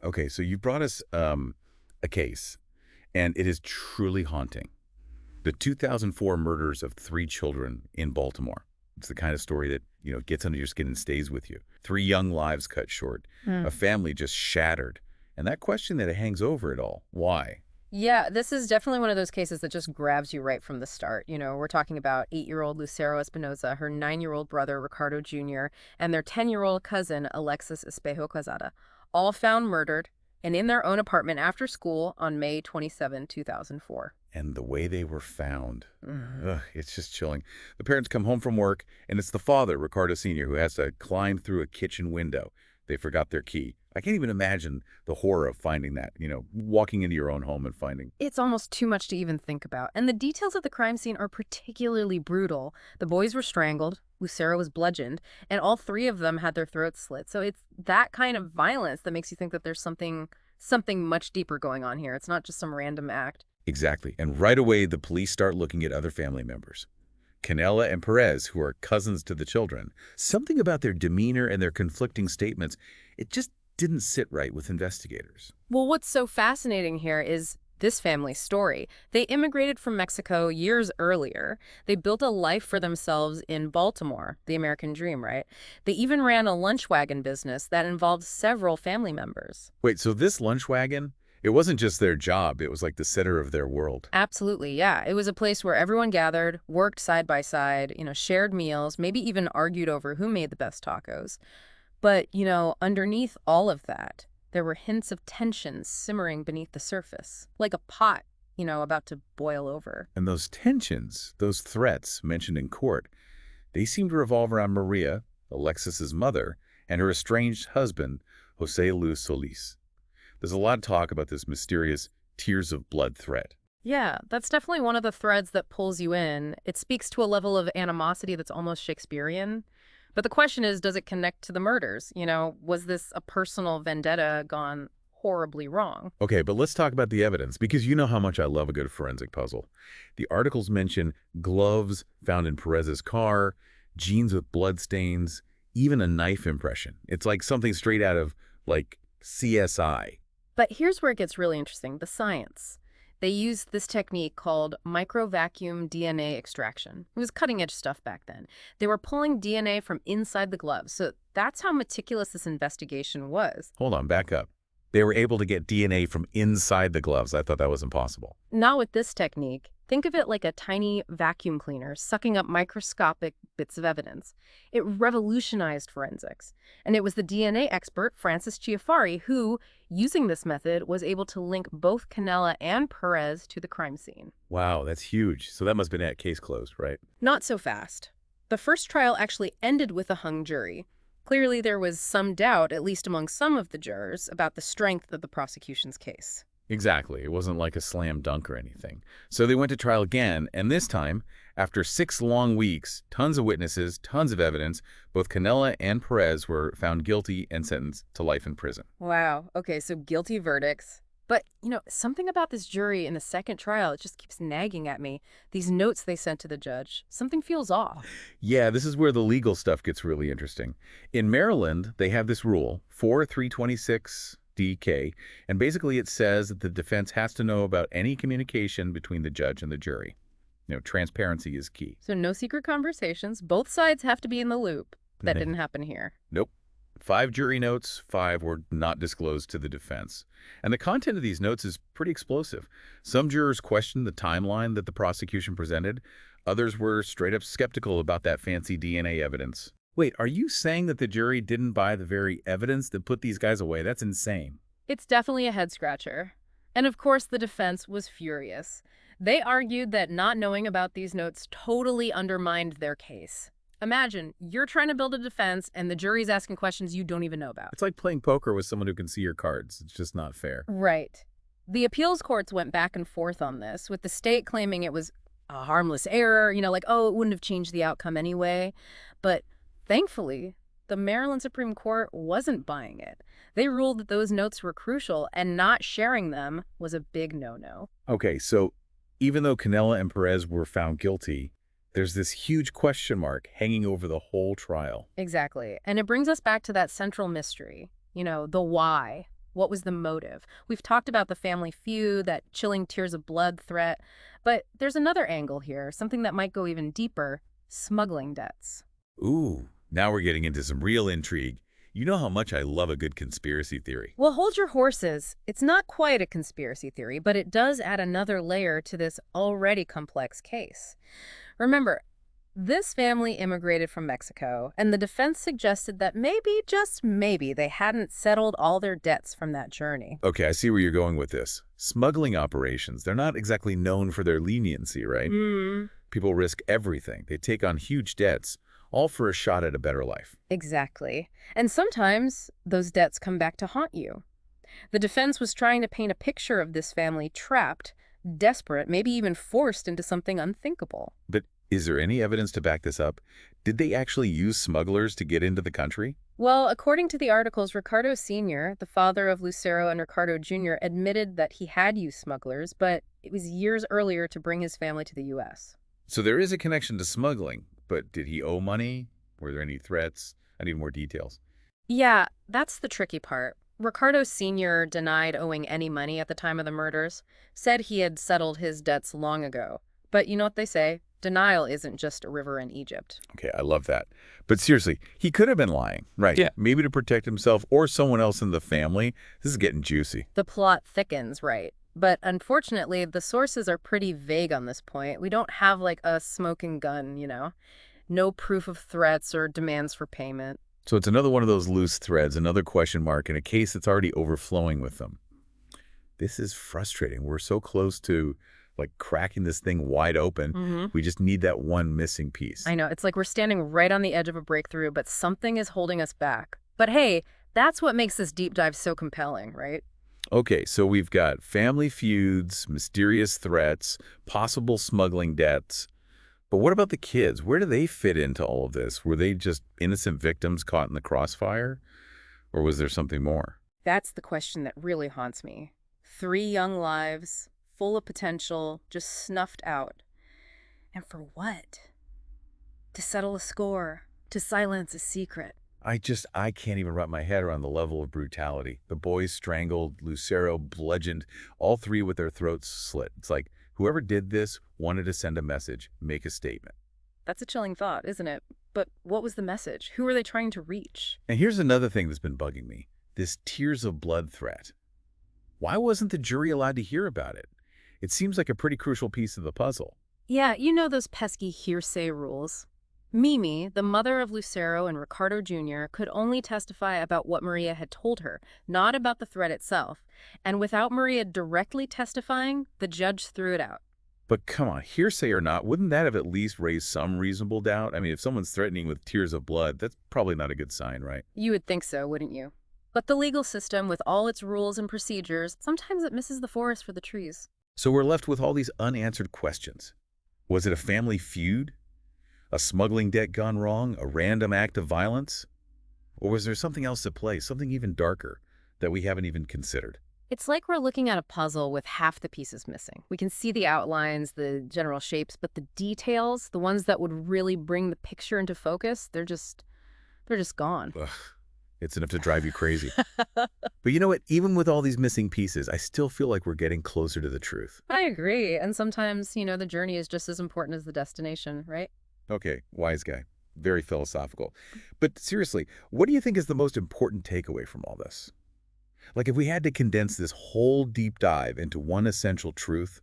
Okay, so you brought us a case, and it is truly haunting. The 2004 murders of three children in Baltimore. It's the kind of story that, gets under your skin and stays with you. Three young lives cut short, a family just shattered. And that question that hangs over it all, why? Yeah, this is definitely one of those cases that just grabs you right from the start. We're talking about 8-year-old Lucero Espinoza, her 9-year-old brother Ricardo Jr., and their 10-year-old cousin Alexis Espejo Quezada, all found murdered and in their own apartment after school on May 27, 2004. And the way they were found. Mhm. Ugh, it's just chilling. The parents come home from work, and it's the father, Ricardo Sr., who has to climb through a kitchen window. They forgot their key. I can't even imagine the horror of finding that, walking into your own home and finding. It's almost too much to even think about. And the details of the crime scene are particularly brutal. The boys were strangled, Lucero was bludgeoned, and all three of them had their throats slit. So it's that kind of violence that makes you think that there's something much deeper going on here. It's not just some random act. Exactly. And right away, the police start looking at other family members. Canela and Perez, who are cousins to the children. Something about their demeanor and their conflicting statements, it just didn't sit right with investigators. Well, what's so fascinating here is this family's story. They immigrated from Mexico years earlier. They built a life for themselves in Baltimore, the American dream, right? They even ran a lunch wagon business that involved several family members. Wait, so this lunch wagon, it wasn't just their job, it was like the center of their world. Absolutely, yeah. It was a place where everyone gathered, worked side by side, shared meals, maybe even argued over who made the best tacos. But, underneath all of that, there were hints of tension simmering beneath the surface, like a pot, about to boil over. And those tensions, those threats mentioned in court, they seem to revolve around Maria, Alexis's mother, and her estranged husband, Jose Luis Solis. There's a lot of talk about this mysterious tears of blood threat. Yeah, that's definitely one of the threads that pulls you in. It speaks to a level of animosity that's almost Shakespearean. But the question is, does it connect to the murders? Was this a personal vendetta gone horribly wrong? Okay, but let's talk about the evidence, because you know how much I love a good forensic puzzle. The articles mention gloves found in Perez's car, jeans with blood stains, even a knife impression. It's like something straight out of, like, CSI. But here's where it gets really interesting, the science. They used this technique called microvacuum DNA extraction. It was cutting edge stuff back then. They were pulling DNA from inside the gloves. So that's how meticulous this investigation was. Hold on, back up. They were able to get DNA from inside the gloves. I thought that was impossible. Not with this technique. Think of it like a tiny vacuum cleaner sucking up microscopic bits of evidence. It revolutionized forensics. And it was the DNA expert, Francis Chiafari, who, using this method, was able to link both Canela and Perez to the crime scene. Wow, that's huge. So that must have been it. Case closed, right? Not so fast. The first trial actually ended with a hung jury. Clearly, there was some doubt, at least among some of the jurors, about the strength of the prosecution's case. Exactly. It wasn't like a slam dunk or anything. So they went to trial again, and this time, after 6 long weeks, tons of witnesses, tons of evidence, both Canela and Perez were found guilty and sentenced to life in prison. Wow. Okay, so guilty verdicts. But, something about this jury in the second trial, it just keeps nagging at me. These notes they sent to the judge, something feels off. Yeah, this is where the legal stuff gets really interesting. In Maryland, they have this rule, 4326 DK, and basically it says that the defense has to know about any communication between the judge and the jury. Transparency is key. So no secret conversations. Both sides have to be in the loop. That didn't happen here. Nope. 5 jury notes, 5 were not disclosed to the defense. And the content of these notes is pretty explosive. Some jurors questioned the timeline that the prosecution presented. Others were straight up skeptical about that fancy DNA evidence. Wait, are you saying that the jury didn't buy the very evidence that put these guys away? That's insane. It's definitely a head-scratcher. And of course, the defense was furious. They argued that not knowing about these notes totally undermined their case. Imagine, you're trying to build a defense and the jury's asking questions you don't even know about. It's like playing poker with someone who can see your cards. It's just not fair. Right. The appeals courts went back and forth on this, with the state claiming it was a harmless error, like, oh, it wouldn't have changed the outcome anyway. But thankfully, the Maryland Supreme Court wasn't buying it. They ruled that those notes were crucial, and not sharing them was a big no-no. Okay, so even though Canela and Perez were found guilty, there's this huge question mark hanging over the whole trial. Exactly. And it brings us back to that central mystery, the why. What was the motive? We've talked about the family feud, that chilling tears of blood threat, but there's another angle here, something that might go even deeper: smuggling debts. Ooh, now we're getting into some real intrigue. You know how much I love a good conspiracy theory. Well, hold your horses. It's not quite a conspiracy theory, but it does add another layer to this already complex case. Remember, this family immigrated from Mexico, and the defense suggested that maybe, just maybe, they hadn't settled all their debts from that journey. Okay, I see where you're going with this. Smuggling operations, they're not exactly known for their leniency, right? People risk everything. They take on huge debts, all for a shot at a better life. Exactly. And sometimes those debts come back to haunt you. The defense was trying to paint a picture of this family trapped, desperate, maybe even forced into something unthinkable. But is there any evidence to back this up? Did they actually use smugglers to get into the country? Well, according to the articles, Ricardo Sr., the father of Lucero and Ricardo Jr., admitted that he had used smugglers, but it was years earlier to bring his family to the U.S. So there is a connection to smuggling, but did he owe money? Were there any threats? I need more details. Yeah, that's the tricky part. Ricardo Sr. denied owing any money at the time of the murders, said he had settled his debts long ago. But you know what they say? Denial isn't just a river in Egypt. Okay, I love that. But seriously, he could have been lying, right? Yeah. Maybe to protect himself or someone else in the family. This is getting juicy. The plot thickens, right? But unfortunately, the sources are pretty vague on this point. We don't have like a smoking gun, you know? No proof of threats or demands for payment. So it's another one of those loose threads, another question mark in a case that's already overflowing with them. This is frustrating. We're so close to like cracking this thing wide open. We just need that one missing piece. I know, it's like we're standing right on the edge of a breakthrough, but something is holding us back. But hey, that's what makes this deep dive so compelling, right? Okay, so we've got family feuds, mysterious threats, possible smuggling debts. But what about the kids? Where do they fit into all of this? Were they just innocent victims caught in the crossfire? Or was there something more? That's the question that really haunts me. 3 young lives, full of potential, just snuffed out. And for what? To settle a score, to silence a secret. I can't even wrap my head around the level of brutality. The boys strangled, Lucero bludgeoned, all 3 with their throats slit. It's like whoever did this wanted to send a message, make a statement. That's a chilling thought, isn't it? But what was the message? Who were they trying to reach? And here's another thing that's been bugging me, this tears of blood threat. Why wasn't the jury allowed to hear about it? It seems like a pretty crucial piece of the puzzle. Yeah, you know those pesky hearsay rules. Mimi, the mother of Lucero and Ricardo Jr., could only testify about what Maria had told her, not about the threat itself. And without Maria directly testifying, the judge threw it out. But come on, hearsay or not, wouldn't that have at least raised some reasonable doubt? I mean, if someone's threatening with tears of blood, that's probably not a good sign, right? You would think so, wouldn't you? But the legal system, with all its rules and procedures, sometimes it misses the forest for the trees. So we're left with all these unanswered questions. Was it a family feud? A smuggling debt gone wrong? A random act of violence? Or was there something else at play, something even darker that we haven't even considered? It's like we're looking at a puzzle with half the pieces missing. We can see the outlines, the general shapes, but the details, the ones that would really bring the picture into focus, they're just gone. Ugh, it's enough to drive you crazy. But you know what? Even with all these missing pieces, I still feel like we're getting closer to the truth. I agree. And sometimes, the journey is just as important as the destination, right? Okay, wise guy. Very philosophical. But seriously, what do you think is the most important takeaway from all this? Like, if we had to condense this whole deep dive into one essential truth,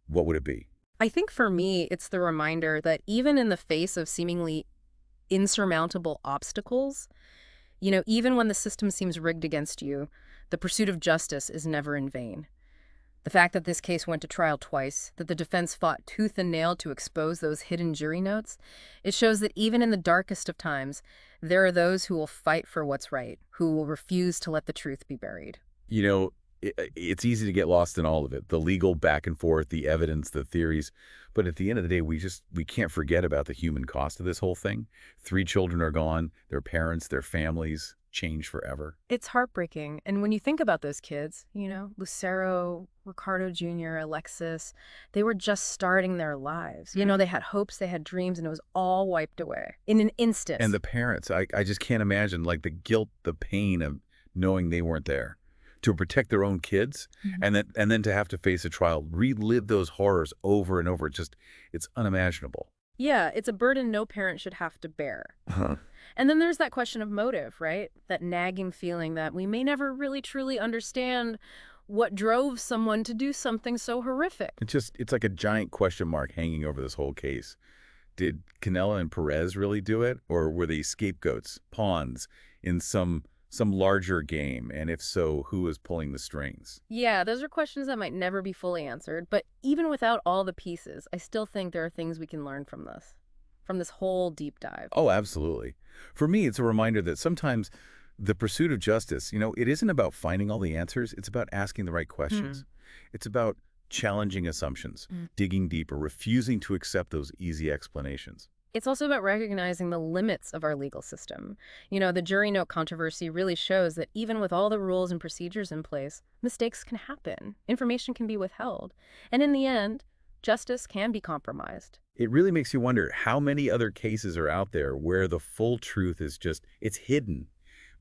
what would it be? I think for me, it's the reminder that even in the face of seemingly insurmountable obstacles, even when the system seems rigged against you, the pursuit of justice is never in vain. The fact that this case went to trial twice, that the defense fought tooth and nail to expose those hidden jury notes, it shows that even in the darkest of times, there are those who will fight for what's right, who will refuse to let the truth be buried. It's easy to get lost in all of it, the legal back and forth, the evidence, the theories. But at the end of the day, we can't forget about the human cost of this whole thing. 3 children are gone, their parents, their families changed forever. It's heartbreaking. And when you think about those kids, Lucero, Ricardo Jr., Alexis, they were just starting their lives. They had hopes, they had dreams, and it was all wiped away in an instant. And the parents, I just can't imagine, like, the guilt, the pain of knowing they weren't there. to protect their own kids, and then to have to face a trial, relive those horrors over and over. It's unimaginable. Yeah, it's a burden no parent should have to bear. Huh. And then there's that question of motive, right? That nagging feeling that we may never really truly understand what drove someone to do something so horrific. It's like a giant question mark hanging over this whole case. Did Canela and Perez really do it, or were they scapegoats, pawns in some larger game? And if so, who was pulling the strings? Yeah, those are questions that might never be fully answered, but even without all the pieces, I still think there are things we can learn from this whole deep dive. Oh, absolutely. For me, it's a reminder that sometimes the pursuit of justice, it isn't about finding all the answers. It's about asking the right questions. It's about challenging assumptions, digging deeper, refusing to accept those easy explanations. It's also about recognizing the limits of our legal system. The jury note controversy really shows that even with all the rules and procedures in place, mistakes can happen, information can be withheld, and in the end, justice can be compromised. It really makes you wonder how many other cases are out there where the full truth is it's hidden,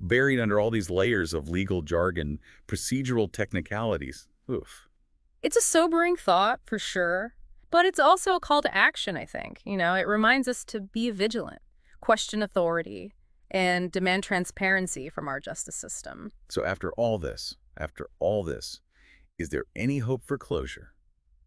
buried under all these layers of legal jargon, procedural technicalities. Oof. It's a sobering thought, for sure, but it's also a call to action, I think. It reminds us to be vigilant, question authority, and demand transparency from our justice system. So after all this, is there any hope for closure?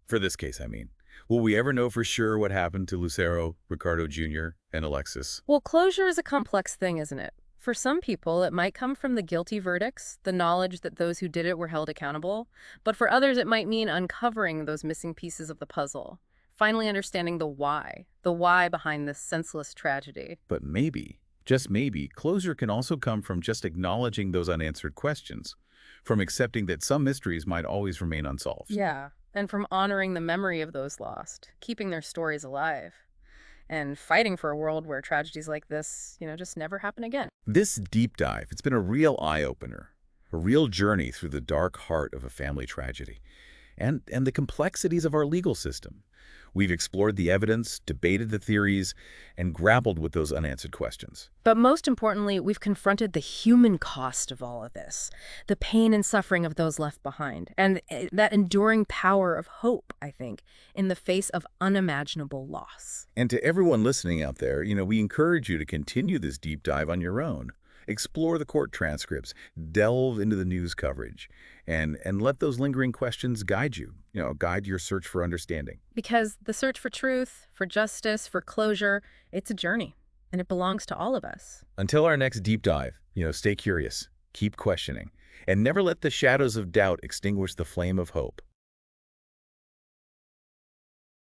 For this case, I mean. Will we ever know for sure what happened to Lucero, Ricardo Jr., and Alexis? Well, closure is a complex thing, isn't it? For some people, it might come from the guilty verdicts, the knowledge that those who did it were held accountable. But for others, it might mean uncovering those missing pieces of the puzzle, finally understanding the why behind this senseless tragedy. But maybe, just maybe, closure can also come from just acknowledging those unanswered questions, from accepting that some mysteries might always remain unsolved. Yeah, and from honoring the memory of those lost, keeping their stories alive, and fighting for a world where tragedies like this, just never happen again. This deep dive, it's been a real eye-opener, a real journey through the dark heart of a family tragedy, and the complexities of our legal system. We've explored the evidence, debated the theories, and grappled with those unanswered questions. But most importantly, we've confronted the human cost of all of this, the pain and suffering of those left behind, and that enduring power of hope, I think, in the face of unimaginable loss. And to everyone listening out there, we encourage you to continue this deep dive on your own. Explore the court transcripts, delve into the news coverage, and let those lingering questions guide you, guide your search for understanding. Because the search for truth, for justice, for closure, it's a journey, and it belongs to all of us. Until our next deep dive, stay curious, keep questioning, and never let the shadows of doubt extinguish the flame of hope.